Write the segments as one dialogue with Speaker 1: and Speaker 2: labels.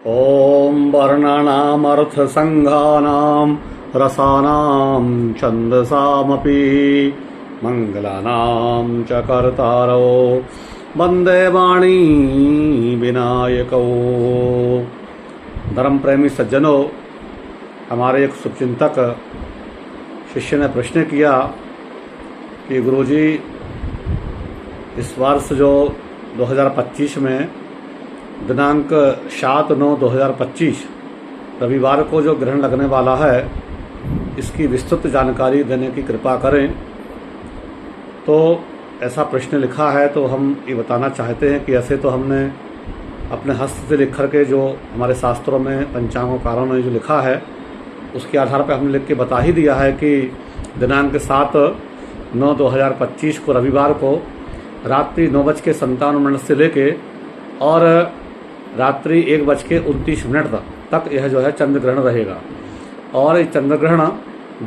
Speaker 1: ॐ वर्णानामर्थसङ्घानां रसानां छन्दसामपि मङ्गलानां च कर्तारो वन्दे वाणी विनायकौ। धर्म प्रेमी सज्जनों, हमारे एक शुभचिंतक शिष्य ने प्रश्न किया कि गुरुजी, इस वर्ष जो 2025 में दिनांक 7/9/2025 रविवार को जो ग्रहण लगने वाला है, इसकी विस्तृत जानकारी देने की कृपा करें। तो ऐसा प्रश्न लिखा है, तो हम ये बताना चाहते हैं कि ऐसे तो हमने अपने हस्त से लिख करके जो हमारे शास्त्रों में पंचांगों कारों में जो लिखा है, उसके आधार पर हमने लिख के बता ही दिया है कि दिनांक 7/9/2025 को रविवार को रात्रि 9:57 से लेके और रात्रि 1:29 तक यह जो है चंद्र ग्रहण रहेगा। और इस चंद्र ग्रहण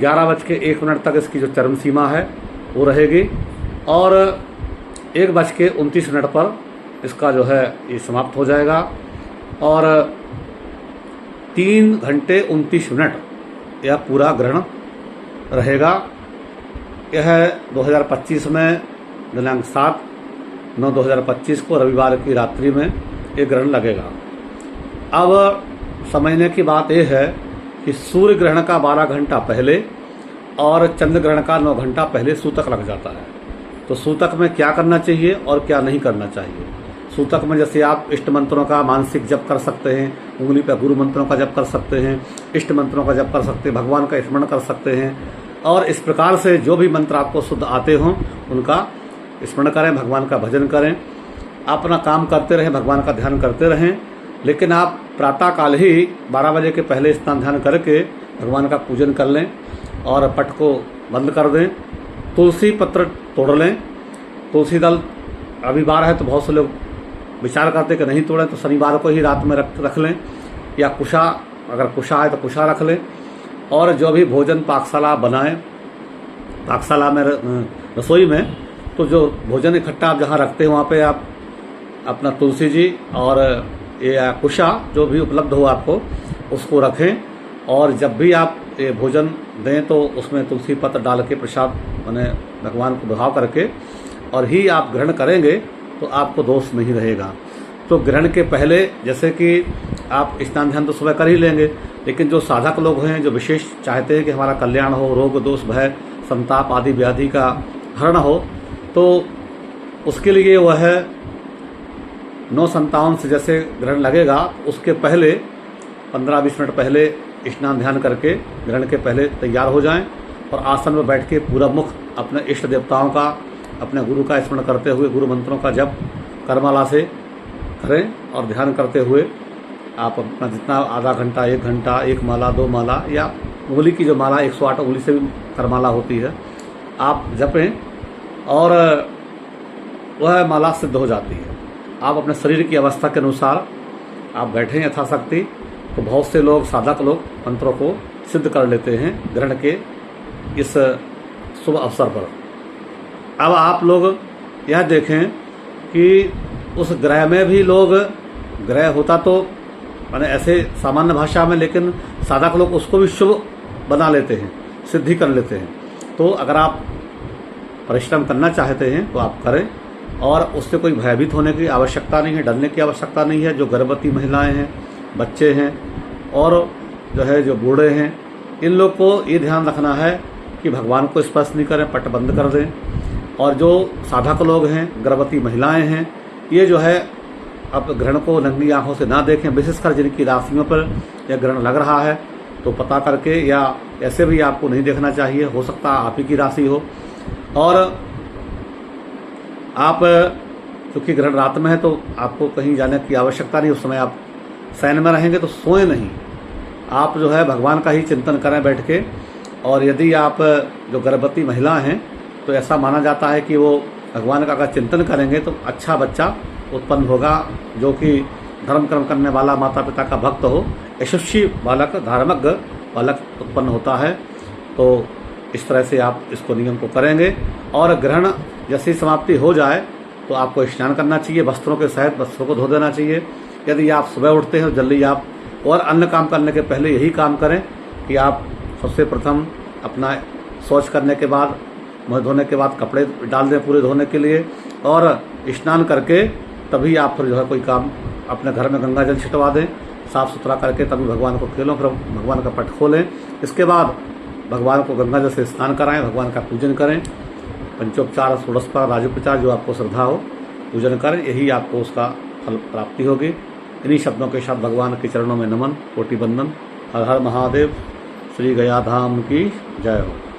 Speaker 1: 11:01 तक इसकी जो चरम सीमा है वो रहेगी और 1:29 पर इसका जो है ये समाप्त हो जाएगा और 3 घंटे 29 मिनट यह पूरा ग्रहण रहेगा। यह 2025 में दिनांक 7/9/2025 को रविवार की रात्रि में ये ग्रहण लगेगा। अब समझने की बात यह है कि सूर्य ग्रहण का 12 घंटा पहले और चंद्र ग्रहण का 9 घंटा पहले सूतक लग जाता है। तो सूतक में क्या करना चाहिए और क्या नहीं करना चाहिए। सूतक में जैसे आप इष्ट मंत्रों का मानसिक जप कर सकते हैं, उंगली पर गुरु मंत्रों का जप कर सकते हैं, इष्ट मंत्रों का जप कर सकते हैं, भगवान का स्मरण कर सकते हैं और इस प्रकार से जो भी मंत्र आपको शुद्ध आते हों उनका स्मरण करें, भगवान का भजन करें, अपना काम करते रहें, भगवान का ध्यान करते रहें। लेकिन आप प्रातःकाल ही 12 बजे के पहले स्नान ध्यान करके भगवान का पूजन कर लें और पट को बंद कर दें। तुलसी पत्र तोड़ लें। तुलसी दल रविवार है तो बहुत से लोग विचार करते कि नहीं तोड़ें, तो शनिवार को ही रात में रख लें या कुशा, अगर कुशा है तो कुशा रख लें। और जो भी भोजन पाकशाला बनाएं, पाकशाला में रसोई में तो जो भोजन इकट्ठा आप जहाँ रखते हैं वहाँ पे आप अपना तुलसी जी और ये कुशा जो भी उपलब्ध हो आपको उसको रखें। और जब भी आप ये भोजन दें तो उसमें तुलसी पत्र डाल के प्रसाद माने भगवान को भाव करके और ही आप ग्रहण करेंगे तो आपको दोष नहीं रहेगा। तो ग्रहण के पहले जैसे कि आप स्नान ध्यान तो सुबह कर ही लेंगे, लेकिन जो साधक लोग हैं जो विशेष चाहते हैं कि हमारा कल्याण हो, रोग दोष भय संताप आदि व्याधि का हरण हो, तो उसके लिए वह 9:57 से जैसे ग्रहण लगेगा उसके पहले 15-20 मिनट पहले स्नान ध्यान करके ग्रहण के पहले तैयार हो जाएं और आसन में बैठ के पूरा मुख अपने इष्ट देवताओं का, अपने गुरु का स्मरण करते हुए गुरु मंत्रों का जप करमाला से करें और ध्यान करते हुए आप अपना जितना आधा घंटा, 1 घंटा, 1 माला, 2 माला या उंगली की जो माला 108 उंगली से भी करमाला होती है आप जपें और वह माला सिद्ध हो जाती है। आप अपने शरीर की अवस्था के अनुसार आप बैठें यथाशक्ति, तो बहुत से लोग साधक लोग मंत्रों को सिद्ध कर लेते हैं ग्रहण के इस शुभ अवसर पर। अब आप लोग यह देखें कि उस ग्रह में भी लोग, ग्रह होता तो माने ऐसे सामान्य भाषा में, लेकिन साधक लोग उसको भी शुभ बना लेते हैं, सिद्धि कर लेते हैं। तो अगर आप परिश्रम करना चाहते हैं तो आप करें और उससे कोई भयभीत होने की आवश्यकता नहीं है, डरने की आवश्यकता नहीं है। जो गर्भवती महिलाएं हैं, बच्चे हैं और जो है जो बूढ़े हैं, इन लोग को ये ध्यान रखना है कि भगवान को स्पर्श नहीं करें, पट बंद कर दें। और जो साधक लोग हैं, गर्भवती महिलाएं हैं, ये जो है अब ग्रहण को नंगी आंखों से ना देखें। विशेषकर जिनकी राशियों पर यह ग्रहण लग रहा है तो पता करके, या ऐसे भी आपको नहीं देखना चाहिए, हो सकता है आप ही की राशि हो। और आप चूँकि ग्रहण रात में है तो आपको कहीं जाने की आवश्यकता नहीं, उस समय आप शयन में रहेंगे तो सोएं नहीं, आप जो है भगवान का ही चिंतन करें बैठ के। और यदि आप जो गर्भवती महिला हैं तो ऐसा माना जाता है कि वो भगवान का अगर चिंतन करेंगे तो अच्छा बच्चा उत्पन्न होगा, जो कि धर्म कर्म करने वाला, माता पिता का भक्त हो, यशस्वी बालक, धार्मिक बालक उत्पन्न होता है। तो इस तरह से आप इसको नियम को करेंगे। और ग्रहण जैसी समाप्ति हो जाए तो आपको स्नान करना चाहिए, वस्त्रों के सहित वस्त्रों को धो देना चाहिए यदि आप सुबह उठते हैं तो जल्दी आप और अन्य काम करने के पहले यही काम करें कि आप सबसे प्रथम अपना शौच करने के बाद, मुँह धोने के बाद कपड़े डाल दें पूरे धोने के लिए, और स्नान करके तभी आप फिर जो है कोई काम अपने घर में गंगा जल छिटवा दें, साफ़ सुथरा करके तभी भगवान को खेलों, फिर भगवान का पट खोलें। इसके बाद भगवान को गंगा जल से स्नान कराएं, भगवान का पूजन करें, पंचोपचार, षोडशोपचार, राजोपचार जो आपको श्रद्धा हो पूजन करें, यही आपको उसका फल प्राप्ति होगी। इन्हीं शब्दों के साथ भगवान के चरणों में नमन, कोटि बंदन। हर हर महादेव। श्री गया धाम की जय हो।